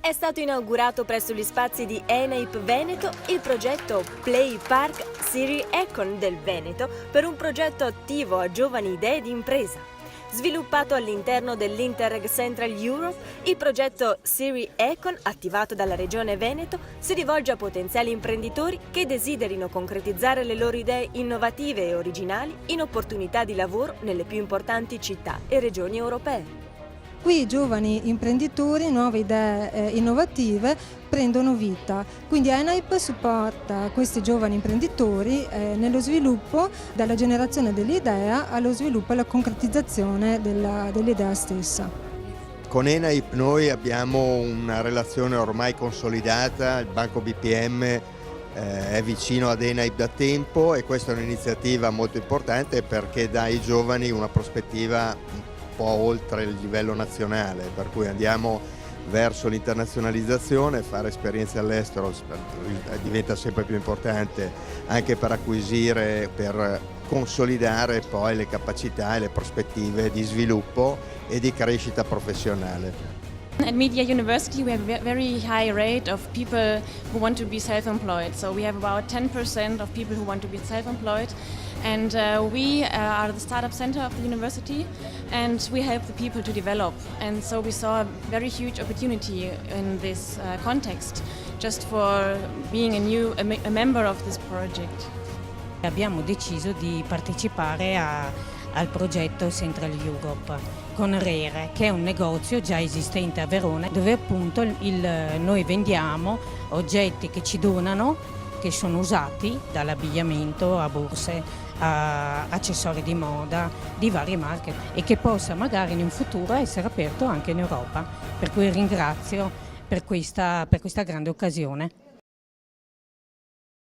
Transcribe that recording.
È stato inaugurato presso gli spazi di Enaip Veneto il progetto Play Park Siri Econ del Veneto per un progetto attivo a giovani idee di impresa. Sviluppato all'interno dell'Interreg Central Europe, il progetto Siri Econ, attivato dalla Regione Veneto, si rivolge a potenziali imprenditori che desiderino concretizzare le loro idee innovative e originali in opportunità di lavoro nelle più importanti città e regioni europee. Qui i giovani imprenditori, nuove idee innovative prendono vita, quindi Enaip supporta questi giovani imprenditori nello sviluppo, dalla generazione dell'idea allo sviluppo e alla concretizzazione dell'idea stessa. Con Enaip noi abbiamo una relazione ormai consolidata, il Banco BPM è vicino ad Enaip da tempo e questa è un'iniziativa molto importante perché dà ai giovani una prospettiva un po' oltre il livello nazionale, per cui andiamo verso l'internazionalizzazione, fare esperienze all'estero diventa sempre più importante anche per acquisire, per consolidare poi le capacità e le prospettive di sviluppo e di crescita professionale. At Media University we have a very high rate of people who want to be self-employed. So we have about 10% of people who want to be self-employed, and we are the startup center of the university and we help the people to develop. And so we saw a very huge opportunity in this context just for being a member of this project. Abbiamo deciso di partecipare al progetto Central Europe con Rere, che è un negozio già esistente a Verona, dove appunto noi vendiamo oggetti che ci donano, che sono usati, dall'abbigliamento a borse, a accessori di moda, di varie marche, e che possa magari in un futuro essere aperto anche in Europa. Per cui ringrazio per questa grande occasione.